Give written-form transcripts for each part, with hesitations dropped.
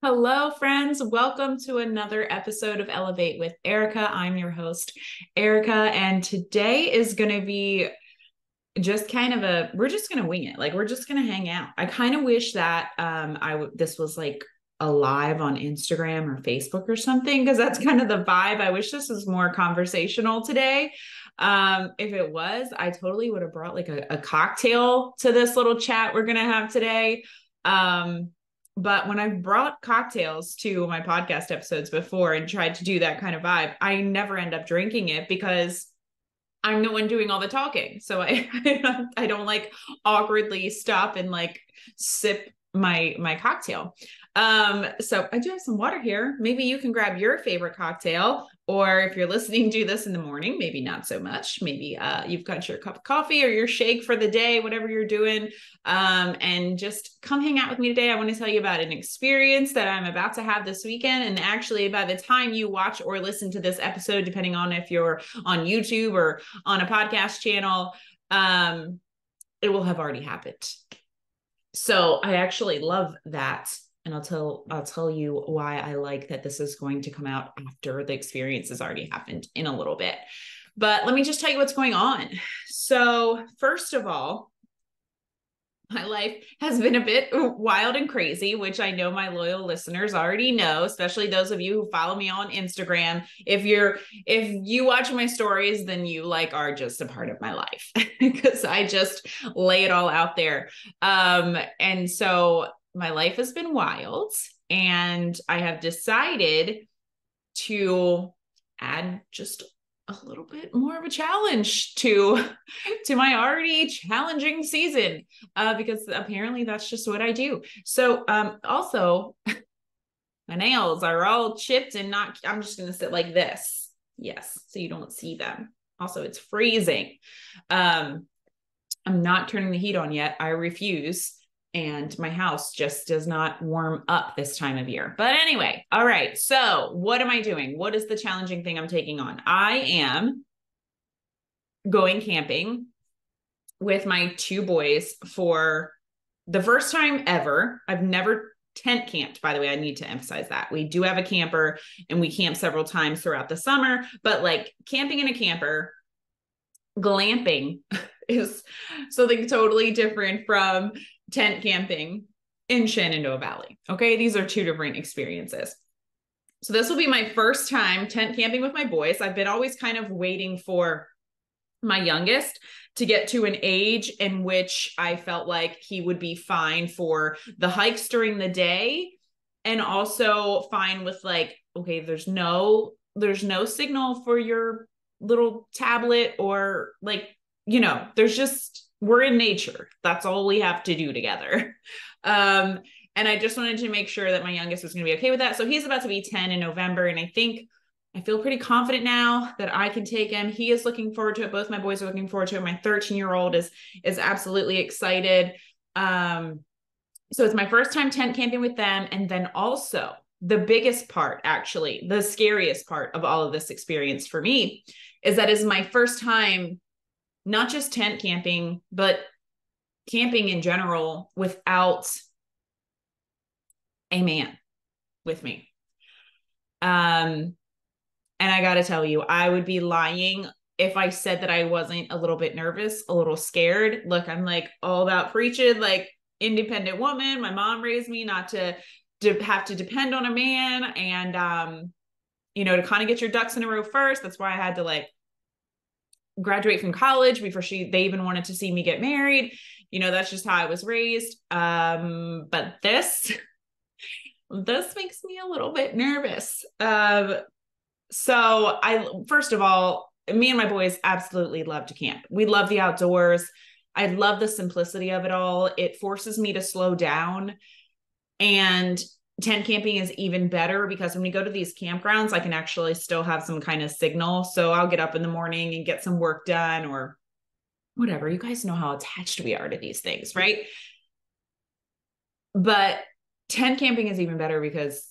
Hello, friends. Welcome to another episode of Elevate with Erica. I'm your host, Erica, and today is going to be just kind of we're just going to wing it. Like we're just going to hang out. I kind of wish that this was like a live on Instagram or Facebook or something, because that's kind of the vibe. I wish this was more conversational today. If it was, I totally would have brought like a cocktail to this little chat we're going to have today. But when I've brought cocktails to my podcast episodes before and tried to do that kind of vibe, I never end up drinking it because I'm the one doing all the talking. So I don't like awkwardly stop and like sip my cocktail. So I do have some water here. Maybe you can grab your favorite cocktail, or if you're listening to this in the morning, maybe not so much. Maybe you've got your cup of coffee or your shake for the day, whatever you're doing. And just come hang out with me today. I want to tell you about an experience that I'm about to have this weekend. And actually, by the time you watch or listen to this episode, depending on if you're on YouTube or on a podcast channel, it will have already happened. So I actually love that. And I'll tell you why I like that this is going to come out after the experience has already happened in a little bit. But let me just tell you what's going on. So first of all, my life has been a bit wild and crazy, which I know my loyal listeners already know, especially those of you who follow me on Instagram. If you watch my stories, then you like are just a part of my life because I just lay it all out there. And so my life has been wild, and I have decided to add just a little bit more of a challenge to my already challenging season, because apparently that's just what I do. So also my nails are all chipped and not, I'm just going to sit like this. Yes. So you don't see them. Also, it's freezing. I'm not turning the heat on yet. I refuse. And my house just does not warm up this time of year. But anyway, all right. So what am I doing? What is the challenging thing I'm taking on? I am going camping with my two boys for the first time ever. I've never tent camped, by the way. I need to emphasize that. We do have a camper and we camp several times throughout the summer, but like camping in a camper, glamping is something totally different from tent camping in Shenandoah Valley. Okay, these are two different experiences. So this will be my first time tent camping with my boys. I've been always kind of waiting for my youngest to get to an age in which I felt like he would be fine for the hikes during the day, and also fine with like, okay, there's no signal for your little tablet, or like, there's just, we're in nature. That's all we have to do together. And I just wanted to make sure that my youngest was going to be okay with that. So he's about to be 10 in November. And I feel pretty confident now that I can take him. He is looking forward to it. Both my boys are looking forward to it. My 13-year-old is absolutely excited. So it's my first time tent camping with them. And then also the biggest part, actually, the scariest part of all of this experience for me is that is my first time not just tent camping, but camping in general without a man with me. And I got to tell you, I would be lying if I said that I wasn't a little bit nervous, a little scared. Look, I'm like all about preaching, like independent woman. My mom raised me not to have to depend on a man, and, to kind of get your ducks in a row first. That's why I had to like graduate from college before they even wanted to see me get married. That's just how I was raised. But this makes me a little bit nervous. So first of all, me and my boys absolutely love to camp. We love the outdoors. I love the simplicity of it all. It forces me to slow down, and tent camping is even better because when we go to these campgrounds, I can actually still have some kind of signal. So I'll get up in the morning and get some work done or whatever. You guys know how attached we are to these things, right? But tent camping is even better because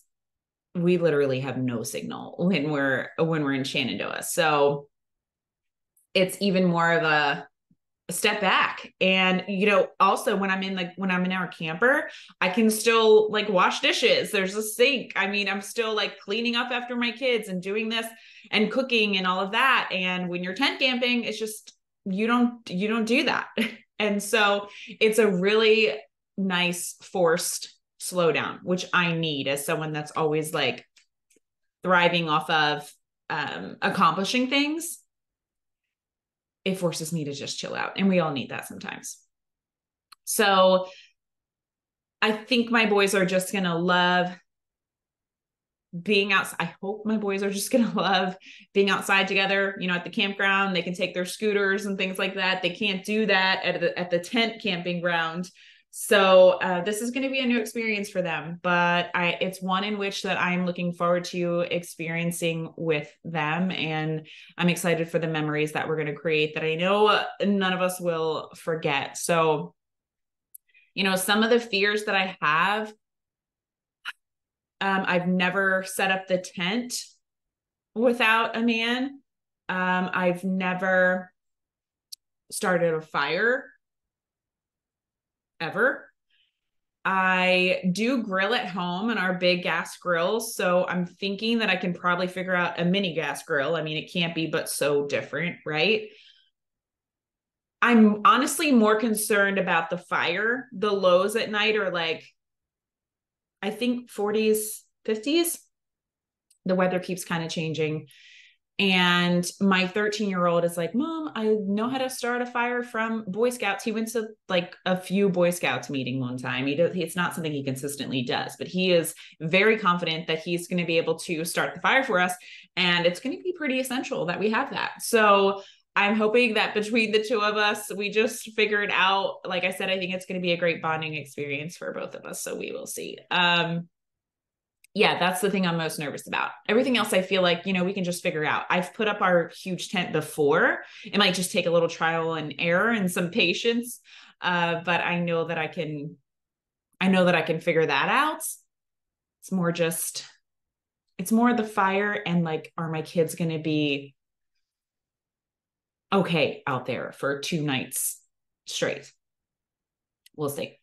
we literally have no signal when we're in Shenandoah. So it's even more of a step back. And, also when I'm in our camper, I can still like wash dishes. There's a sink. I mean, I'm still like cleaning up after my kids and doing this and cooking and all of that. And when you're tent camping, it's just, you don't do that. And so it's a really nice forced slowdown, which I need as someone that's always like thriving off of accomplishing things. It forces me to just chill out. And we all need that sometimes. So I think my boys are just going to love being outside. I hope my boys are just going to love being outside together, at the campground. They can take their scooters and things like that. They can't do that at the tent camping ground. So this is going to be a new experience for them, but it's one in which that I'm looking forward to experiencing with them. And I'm excited for the memories that we're going to create that I know none of us will forget. So, some of the fears that I have, I've never set up the tent without a man. I've never started a fire ever. I do grill at home in our big gas grill. So I'm thinking that I can probably figure out a mini gas grill. I mean, it can't be, but so different, right? I'm honestly more concerned about the fire. The lows at night are like, I think 40s, 50s. The weather keeps kind of changing. And my 13-year-old is like, Mom, I know how to start a fire from Boy Scouts. He went to like a few Boy Scouts meeting one time. It's not something he consistently does, but he is very confident that he's going to be able to start the fire for us. And it's going to be pretty essential that we have that. So I'm hoping that between the two of us, we just figure it out. Like I said, I think it's going to be a great bonding experience for both of us. So we will see. Yeah, that's the thing I'm most nervous about. Everything else, I feel like, we can just figure out. I've put up our huge tent before. It might just take a little trial and error and some patience. But I know that I can figure that out. It's more the fire and like, are my kids going to be okay out there for 2 nights straight? We'll see.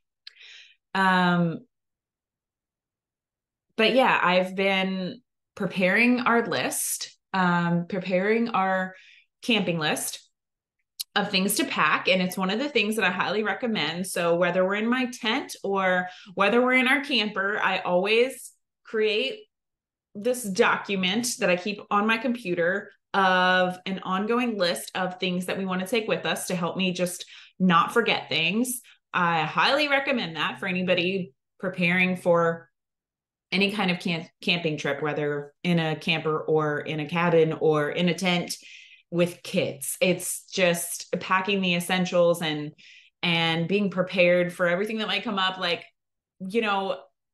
But yeah, I've been preparing our list, preparing our camping list of things to pack. And it's one of the things that I highly recommend. So whether we're in my tent or whether we're in our camper, I always create this document that I keep on my computer of an ongoing list of things that we want to take with us to help me just not forget things. I highly recommend that for anybody preparing for any kind of camping trip, whether in a camper or in a cabin or in a tent with kids. It's just packing the essentials and being prepared for everything that might come up. Like,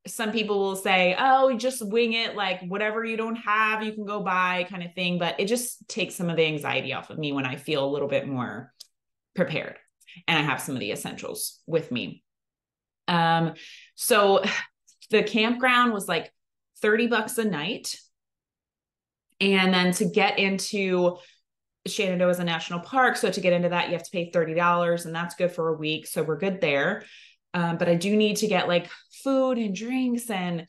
some people will say, oh, just wing it, like whatever you don't have, you can go buy kind of thing. But it just takes some of the anxiety off of me when I feel a little bit more prepared and I have some of the essentials with me. So the campground was like $30 a night. And then to get into Shenandoah is a national park. So to get into that, you have to pay $30 and that's good for a week. So we're good there. But I do need to get like food and drinks. And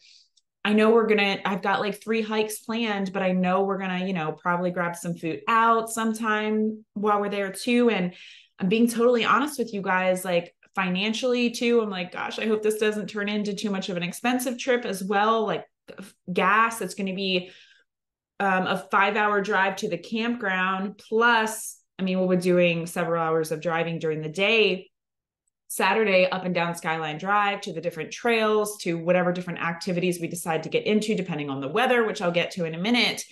I know I've got like 3 hikes planned, but I know we're going to, probably grab some food out sometime while we're there too. And I'm being totally honest with you guys, like financially too. I'm like, gosh, I hope this doesn't turn into too much of an expensive trip as well. Like gas, it's going to be a 5-hour drive to the campground. Plus, I mean, we'll be doing several hours of driving during the day, Saturday up and down Skyline Drive to the different trails, to whatever different activities we decide to get into, depending on the weather, which I'll get to in a minute.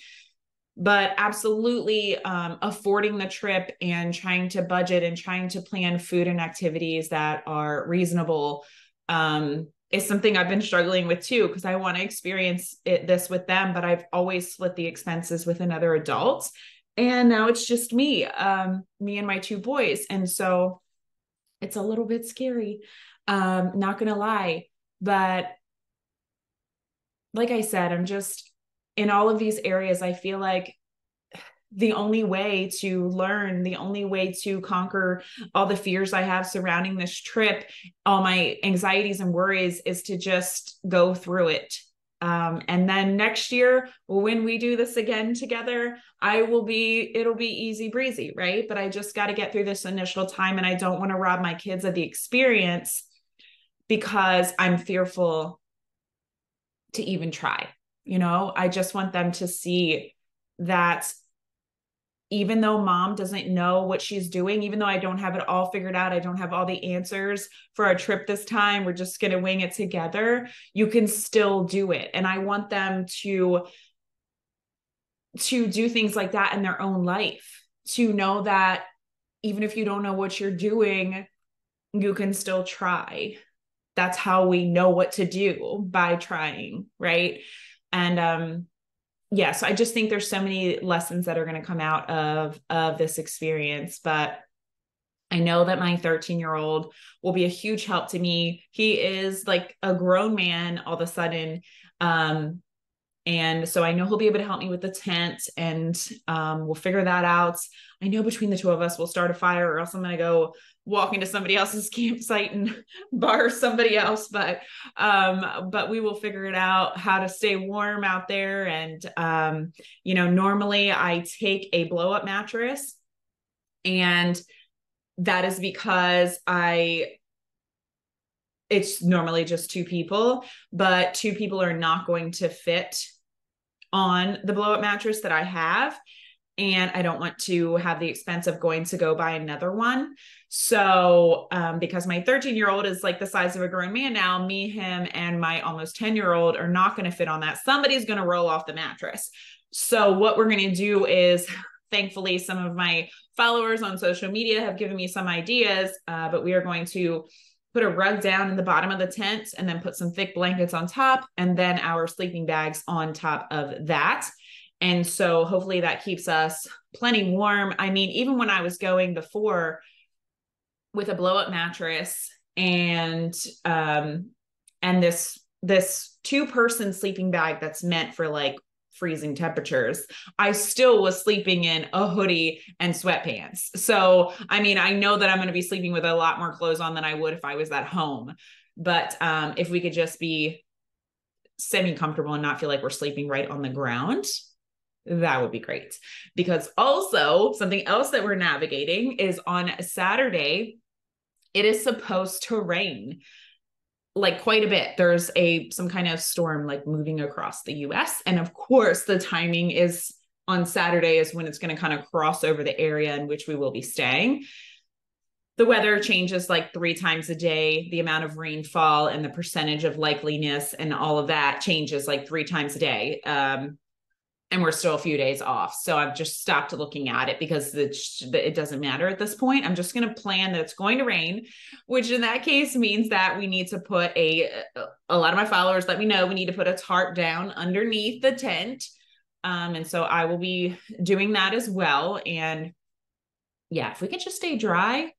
But absolutely affording the trip and trying to budget and trying to plan food and activities that are reasonable is something I've been struggling with too, because I want to experience this with them, but I've always split the expenses with another adult. And now it's just me and my 2 boys. And so it's a little bit scary, not going to lie. But like I said, I'm just in all of these areas, I feel like the only way to learn, the only way to conquer all the fears I have surrounding this trip, all my anxieties and worries, is to just go through it. And then next year, when we do this again together, it'll be easy breezy, right? But I just got to get through this initial time, and I don't want to rob my kids of the experience because I'm fearful to even try. I just want them to see that even though mom doesn't know what she's doing, even though I don't have it all figured out, I don't have all the answers for our trip this time, we're just going to wing it together, you can still do it. And I want them to do things like that in their own life, to know that even if you don't know what you're doing, you can still try. That's how we know what to do, by trying, right? And yeah, so I just think there's so many lessons that are going to come out of this experience. But I know that my 13-year-old will be a huge help to me. He is like a grown man all of a sudden. And so I know he'll be able to help me with the tent, and we'll figure that out. I know between the two of us, we'll start a fire, or else I'm going to go walk into somebody else's campsite and bar somebody else. But we will figure it out, how to stay warm out there. And, normally I take a blow up mattress, and that is because it's normally just two people, but two people are not going to fit on the blow up mattress that I have. And I don't want to have the expense of going to go buy another one. So, because my 13-year-old is like the size of a grown man now, me, him, and my almost 10-year-old are not going to fit on that. Somebody's going to roll off the mattress. So what we're going to do is, thankfully, some of my followers on social media have given me some ideas, but we are going to put a rug down in the bottom of the tent, and then put some thick blankets on top, and then our sleeping bags on top of that. And so hopefully that keeps us plenty warm. I mean, even when I was going before with a blow up mattress and this 2-person sleeping bag that's meant for like freezing temperatures, I still was sleeping in a hoodie and sweatpants. So, I mean, I know that I'm going to be sleeping with a lot more clothes on than I would if I was at home. But if we could just be semi-comfortable and not feel like we're sleeping right on the ground, that would be great. Because also something else that we're navigating is on Saturday, it is supposed to rain like quite a bit. There's some kind of storm like moving across the US. And of course, the timing is on Saturday is when it's going to kind of cross over the area in which we will be staying. The weather changes like 3 times a day. The amount of rainfall and the percentage of likeliness and all of that changes like 3 times a day. And we're still a few days off. So I've just stopped looking at it because it doesn't matter at this point. I'm just going to plan that it's going to rain, which in that case means that we need to put a lot of my followers let me know we need to put a tarp down underneath the tent. And so I will be doing that as well. And yeah, if we could just stay dry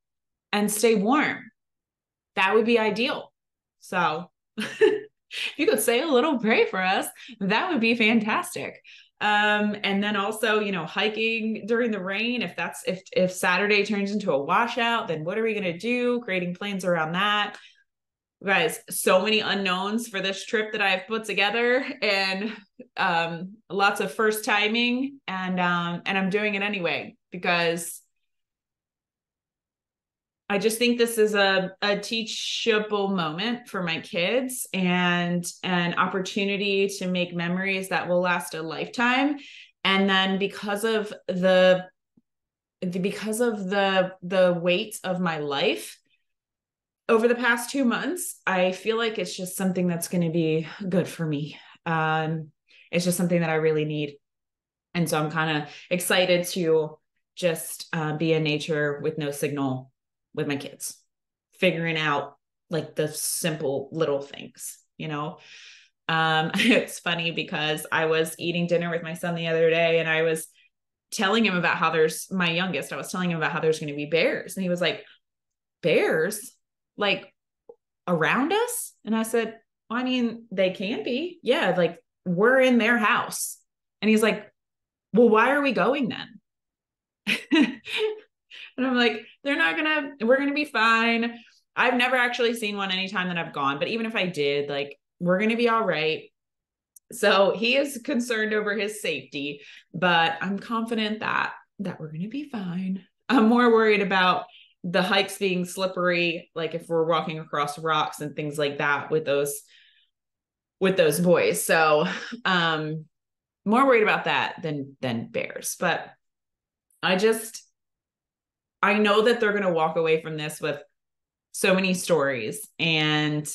and stay warm, that would be ideal. So if you could say a little prayer for us, that would be fantastic. And then also, hiking during the rain, if Saturday turns into a washout, then what are we going to do? Creating plans around that. Guys, so many unknowns for this trip that I've put together, and lots of first timing, and I'm doing it anyway because I just think this is a teachable moment for my kids, and an opportunity to make memories that will last a lifetime. And then because of the weight of my life over the past 2 months, I feel like it's just something that's going to be good for me. It's just something that I really need. And so I'm kind of excited to just be in nature with no signal with my kids, figuring out like the simple little things, It's funny because I was eating dinner with my son the other day, and I was telling him about how my youngest, I was telling him about how there's going to be bears. And he was like, bears? Like around us? And I said, well, I mean, they can be. Yeah, like we're in their house. And he's like, well, why are we going then? And I'm like, we're going to be fine. I've never actually seen one anytime that I've gone, but even if I did, like, we're going to be all right. So he is concerned over his safety, but I'm confident that we're going to be fine. I'm more worried about the hikes being slippery, like if we're walking across rocks and things like that with those boys. So, more worried about that than bears. But I just I know that they're going to walk away from this with so many stories, and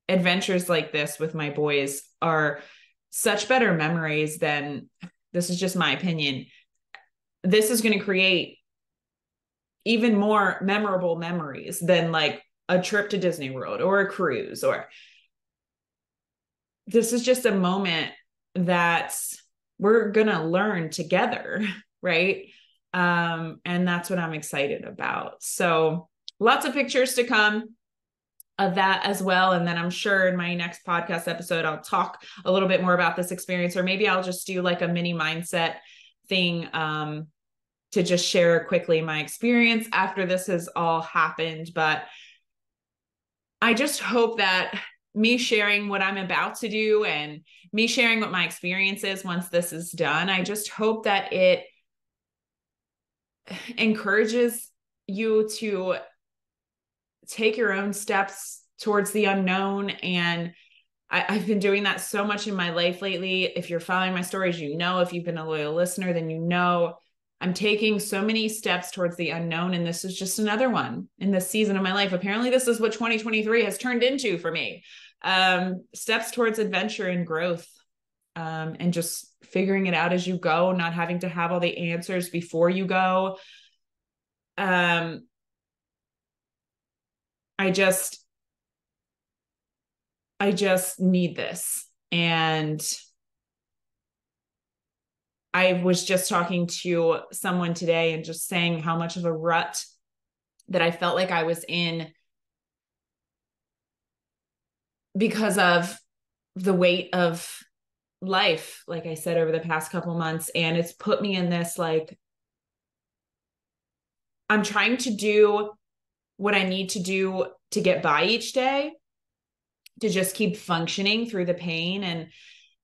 adventures like this with my boys are such better memories than, this is just my opinion, this is going to create even more memorable memories than like a trip to Disney World or a cruise. Or this is just a moment that we're going to learn together, right? And that's what I'm excited about. So lots of pictures to come of that as well. And then I'm sure in my next podcast episode, I'll talk a little bit more about this experience, or maybe I'll just do like a mini mindset thing, to just share quickly my experience after this has all happened. But I just hope that me sharing what I'm about to do and me sharing what my experience is once this is done, I just hope that it encourages you to take your own steps towards the unknown. And I've been doing that so much in my life lately. If you're following my stories, you know, if you've been a loyal listener, then you know I'm taking so many steps towards the unknown. And this is just another one in this season of my life. Apparently, this is what 2023 has turned into for me. Steps towards adventure and growth, and just figuring it out as you go, not having to have all the answers before you go. I just need this. And I was just talking to someone today and just saying how much of a rut that I felt like I was in because of the weight of life, like I said, over the past couple months. And it's put me in this, like, I'm trying to do what I need to do to get by each day, to just keep functioning through the pain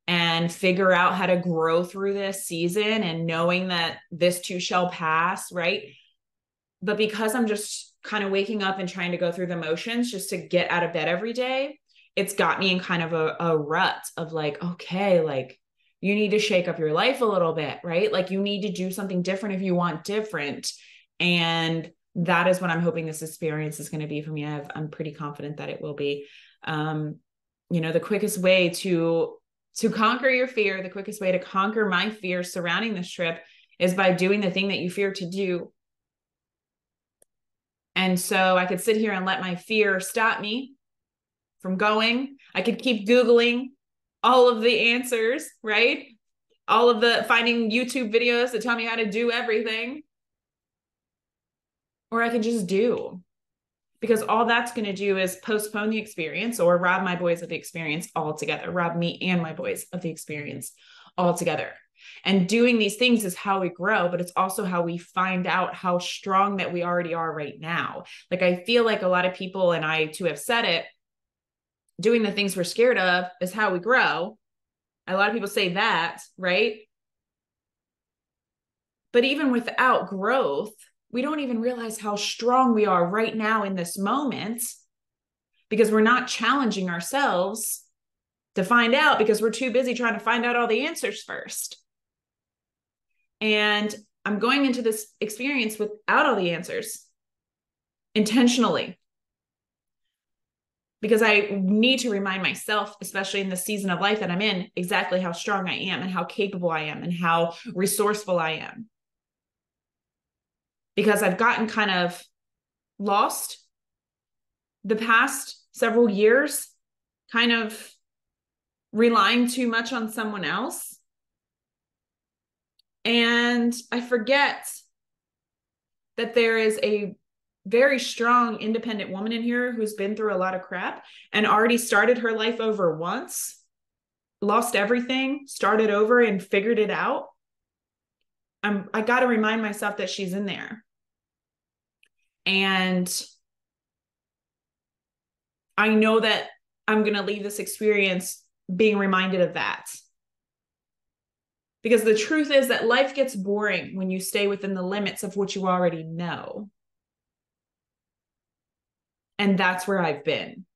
and figure out how to grow through this season, and knowing that this too shall pass, right? But because I'm just kind of waking up and trying to go through the motions just to get out of bed every day, it's got me in kind of a rut of like, okay, like, you need to shake up your life a little bit, right? Like, you need to do something different if you want different. And that is what I'm hoping this experience is going to be for me. I'm pretty confident that it will be. The quickest way to conquer your fear, the quickest way to conquer my fear surrounding this trip, is by doing the thing that you fear to do. And so I could sit here and let my fear stop me from going. I could keep Googling all of the answers, right? All of the finding YouTube videos that tell me how to do everything. Or I could just do, because all that's going to do is postpone the experience, or rob my boys of the experience altogether, rob me and my boys of the experience altogether. And doing these things is how we grow, but it's also how we find out how strong that we already are right now. Like, I feel like a lot of people, and I too have said it, doing the things we're scared of is how we grow. A lot of people say that, right? But even without growth, we don't even realize how strong we are right now in this moment, because we're not challenging ourselves to find out, because we're too busy trying to find out all the answers first. And I'm going into this experience without all the answers intentionally, because I need to remind myself, especially in the season of life that I'm in, exactly how strong I am and how capable I am and how resourceful I am. Because I've gotten kind of lost the past several years, kind of relying too much on someone else. And I forget that there is a very strong, independent woman in here who's been through a lot of crap and already started her life over once, lost everything, started over, and figured it out. I got to remind myself that she's in there. And I know that I'm going to leave this experience being reminded of that. Because the truth is that life gets boring when you stay within the limits of what you already know. And that's where I've been.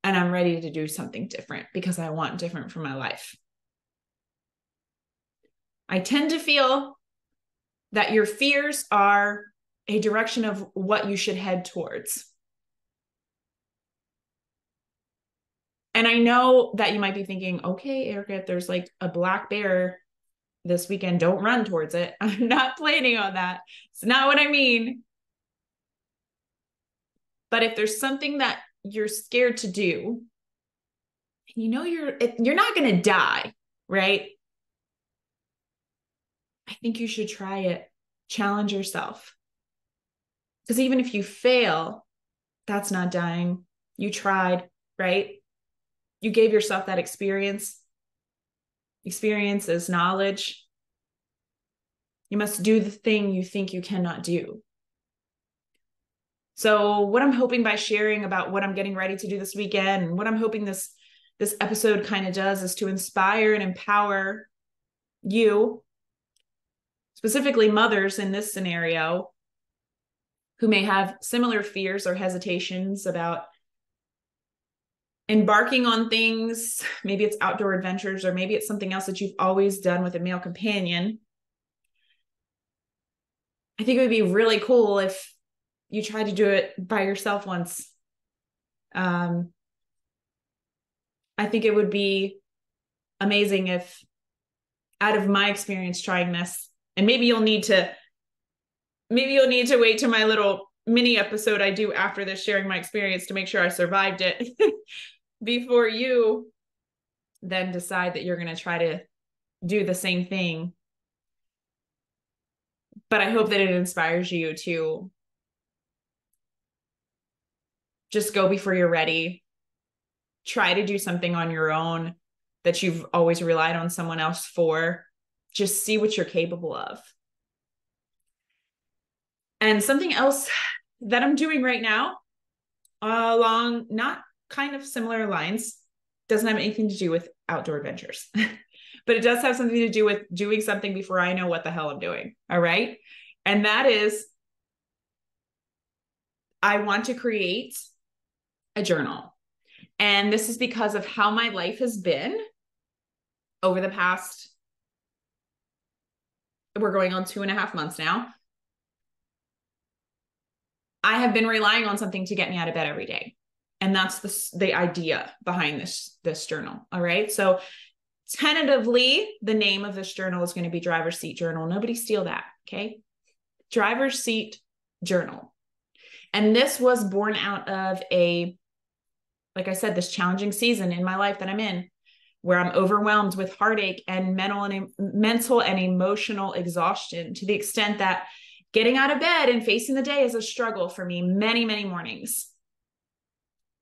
And I'm ready to do something different because I want different for my life. I tend to feel that your fears are a direction of what you should head towards. And I know that you might be thinking, okay, Erica, if there's like a black bear this weekend, don't run towards it. I'm not planning on that. It's not what I mean. But if there's something that you're scared to do, you know you're not going to die, right? I think you should try it. Challenge yourself. Because even if you fail, that's not dying. You tried, right? You gave yourself that experience. Experience is knowledge. You must do the thing you think you cannot do. So what I'm hoping by sharing about what I'm getting ready to do this weekend and what I'm hoping this episode kind of does is to inspire and empower you, specifically mothers in this scenario, who may have similar fears or hesitations about embarking on things. Maybe it's outdoor adventures, or maybe it's something else that you've always done with a male companion. I think it would be really cool if you tried to do it by yourself once. I think it would be amazing if, out of my experience trying this, and maybe you'll need to wait to my little mini episode I do after this, sharing my experience, to make sure I survived it before you then decide that you're going to try to do the same thing. But I hope that it inspires you to just go before you're ready. Try to do something on your own that you've always relied on someone else for. Just see what you're capable of. And something else that I'm doing right now, along not kind of similar lines, doesn't have anything to do with outdoor adventures, but it does have something to do with doing something before I know what the hell I'm doing. All right. And that is, I want to create a journal. And this is because of how my life has been over the past, we're going on 2.5 months now. I have been relying on something to get me out of bed every day. And that's the idea behind this journal. All right. So tentatively, the name of this journal is going to be Driver's Seat Journal. Nobody steal that. Okay. Driver's Seat Journal. And this was born out of like I said, this challenging season in my life that I'm in, where I'm overwhelmed with heartache and mental and emotional exhaustion, to the extent that getting out of bed and facing the day is a struggle for me many, many mornings.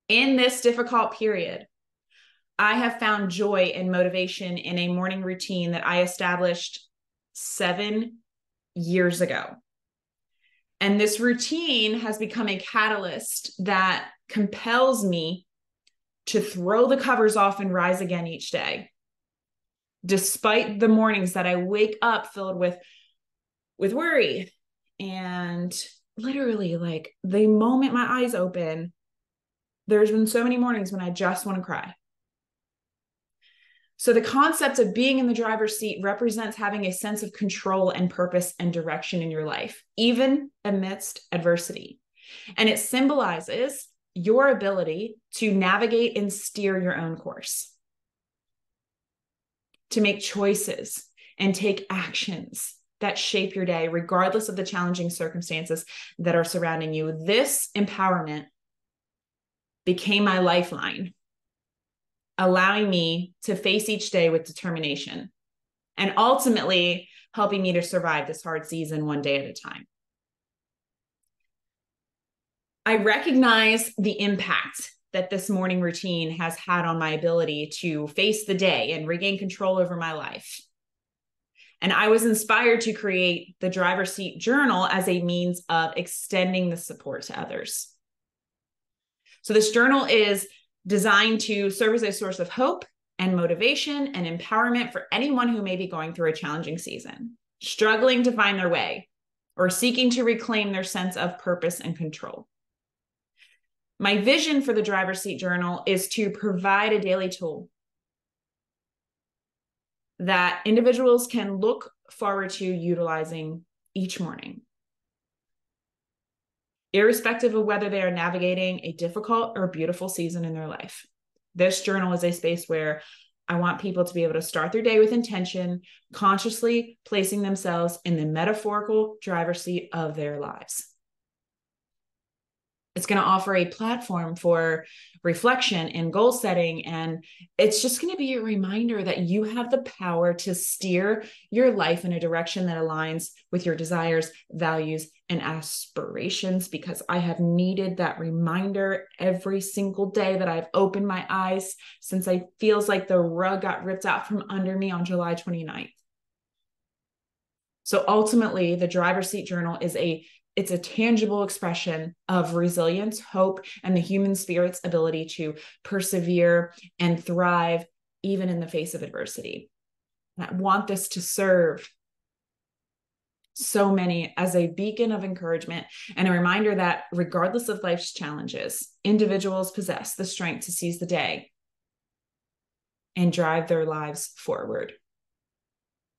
In this difficult period, I have found joy and motivation in a morning routine that I established 7 years ago. And this routine has become a catalyst that compels me to throw the covers off and rise again each day. Despite the mornings that I wake up filled with worry, and literally, like, the moment my eyes open, there's been so many mornings when I just want to cry. So the concept of being in the driver's seat represents having a sense of control and purpose and direction in your life, even amidst adversity. And it symbolizes your ability to navigate and steer your own course, to make choices and take actions that shape your day, regardless of the challenging circumstances that are surrounding you. This empowerment became my lifeline, allowing me to face each day with determination and ultimately helping me to survive this hard season one day at a time. I recognize the impact that this morning routine has had on my ability to face the day and regain control over my life. And I was inspired to create the driver's seat journal as a means of extending the support to others. So this journal is designed to serve as a source of hope and motivation and empowerment for anyone who may be going through a challenging season, struggling to find their way, or seeking to reclaim their sense of purpose and control. My vision for the driver's seat journal is to provide a daily tool that individuals can look forward to utilizing each morning, irrespective of whether they are navigating a difficult or beautiful season in their life. This journal is a space where I want people to be able to start their day with intention, consciously placing themselves in the metaphorical driver's seat of their lives. It's going to offer a platform for reflection and goal setting. And it's just going to be a reminder that you have the power to steer your life in a direction that aligns with your desires, values, and aspirations, because I have needed that reminder every single day that I've opened my eyes since it feels like the rug got ripped out from under me on July 29th. So ultimately, the driver's seat journal it's a tangible expression of resilience, hope, and the human spirit's ability to persevere and thrive even in the face of adversity. And I want this to serve so many as a beacon of encouragement and a reminder that regardless of life's challenges, individuals possess the strength to seize the day and drive their lives forward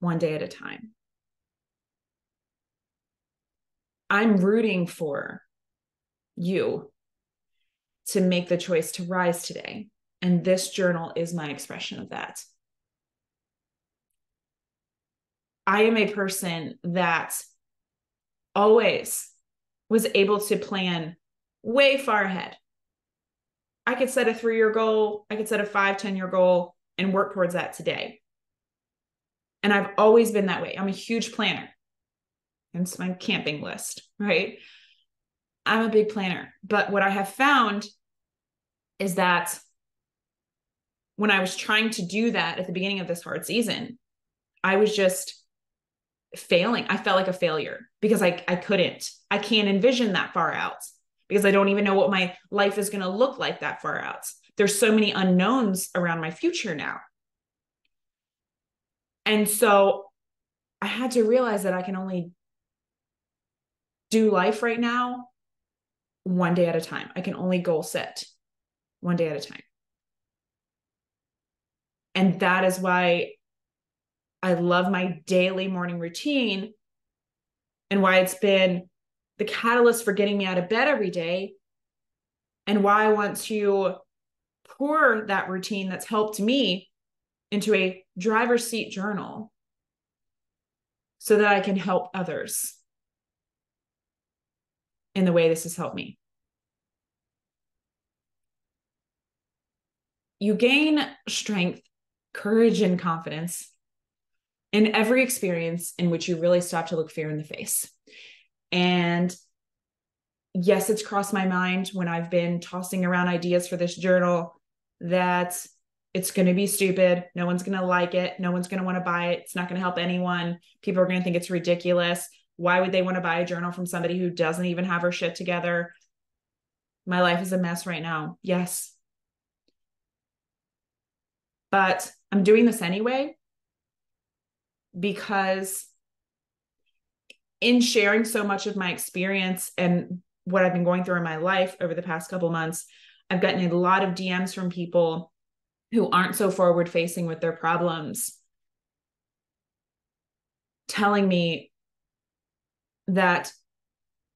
one day at a time. I'm rooting for you to make the choice to rise today. And this journal is my expression of that. I am a person that always was able to plan way far ahead. I could set a 3-year goal. I could set a 5-10-year goal and work towards that today. And I've always been that way. I'm a huge planner. It's my camping list, right? I'm a big planner. But what I have found is that when I was trying to do that at the beginning of this hard season, I was just failing. I felt like a failure because I can't envision that far out because I don't even know what my life is going to look like that far out. There's so many unknowns around my future now. And so I had to realize that I can only do life right now one day at a time. I can only goal set one day at a time. And that is why I love my daily morning routine and why it's been the catalyst for getting me out of bed every day and why I want to pour that routine that's helped me into a driver's seat journal so that I can help others in the way this has helped me. You gain strength, courage, and confidence in every experience in which you really stop to look fear in the face. And yes, it's crossed my mind when I've been tossing around ideas for this journal that it's going to be stupid. No one's going to like it. No one's going to want to buy it. It's not going to help anyone. People are going to think it's ridiculous. Why would they want to buy a journal from somebody who doesn't even have her shit together? My life is a mess right now. Yes. But I'm doing this anyway because in sharing so much of my experience and what I've been going through in my life over the past couple months, I've gotten a lot of DMs from people who aren't so forward facing with their problems, telling me that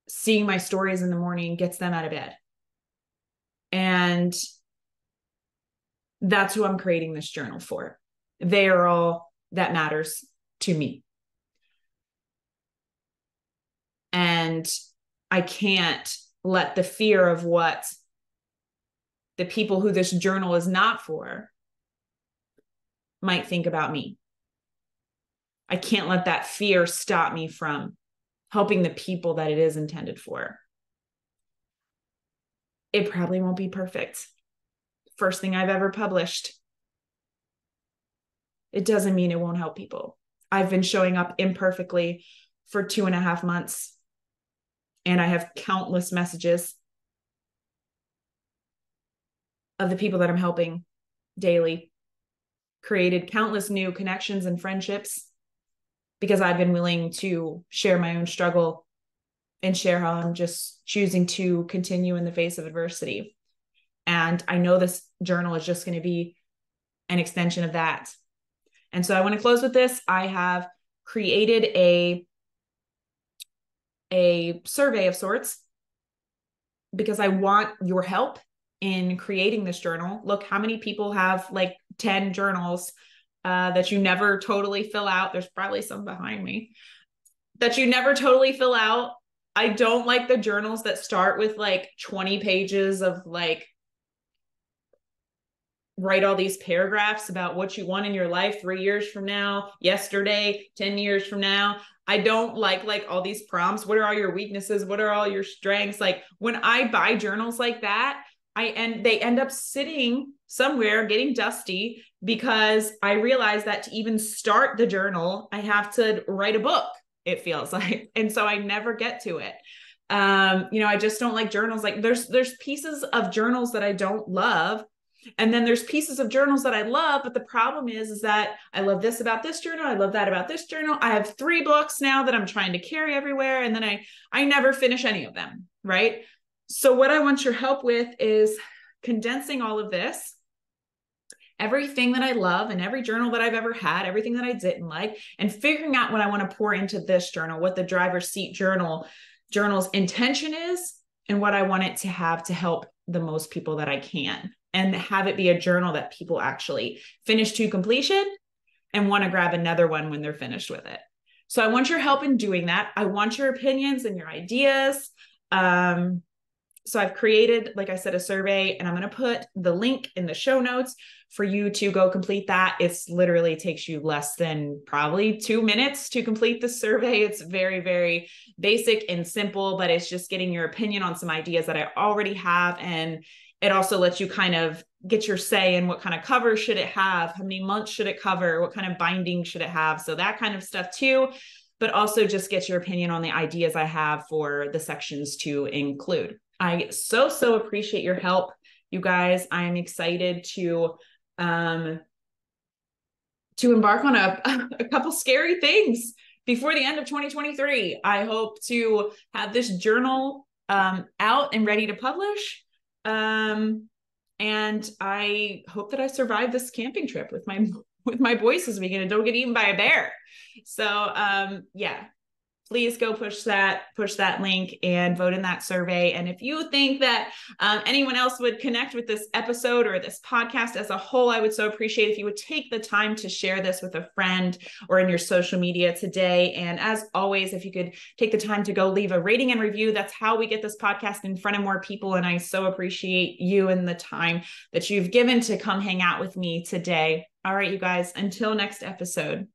seeing my stories in the morning gets them out of bed. And that's who I'm creating this journal for. They are all that matters to me. And I can't let the fear of what the people who this journal is not for might think about me. I can't let that fear stop me from helping the people that it is intended for. It probably won't be perfect. First thing I've ever published. It doesn't mean it won't help people. I've been showing up imperfectly for 2.5 months. And I have countless messages of the people that I'm helping daily, created countless new connections and friendships because I've been willing to share my own struggle and share how I'm just choosing to continue in the face of adversity. And I know this journal is just going to be an extension of that. And so I want to close with this. I have created a survey of sorts because I want your help in creating this journal. Look, how many people have like 10 journals that you never totally fill out? There's probably some behind me that you never totally fill out. I don't like the journals that start with like 20 pages of like, write all these paragraphs about what you want in your life 3 years from now, yesterday, 10 years from now. I don't like all these prompts. What are all your weaknesses? What are all your strengths? Like when I buy journals like that, they end up sitting somewhere getting dusty because I realize that to even start the journal, I have to write a book, it feels like. And so I never get to it. I just don't like journals. Like there's pieces of journals that I don't love. And then there's pieces of journals that I love, but the problem is that I love this about this journal. I love that about this journal. I have 3 books now that I'm trying to carry everywhere. And then I never finish any of them. Right. So what I want your help with is condensing all of this, everything that I love and every journal that I've ever had, everything that I didn't like, and figuring out what I want to pour into this journal, what the driver's seat journal's intention is, and what I want it to have to help the most people that I can, and have it be a journal that people actually finish to completion and want to grab another one when they're finished with it. So I want your help in doing that. I want your opinions and your ideas. So I've created, like I said, a survey, and I'm going to put the link in the show notes for you to go complete that. It's literally takes you less than probably 2 minutes to complete the survey. It's very, very basic and simple, but it's just getting your opinion on some ideas that I already have. And it also lets you kind of get your say in what kind of cover should it have, how many months should it cover, what kind of binding should it have. So that kind of stuff too, but also just get your opinion on the ideas I have for the sections to include. I so appreciate your help, you guys. I'm excited to embark on a couple scary things before the end of 2023. I hope to have this journal out and ready to publish. And I hope that I survive this camping trip with my boys this weekend and don't get eaten by a bear. So yeah. Please go push that link and vote in that survey. And if you think that anyone else would connect with this episode or this podcast as a whole, I would so appreciate if you would take the time to share this with a friend or in your social media today. And as always, if you could take the time to go leave a rating and review, that's how we get this podcast in front of more people. And I so appreciate you and the time that you've given to come hang out with me today. All right, you guys, until next episode.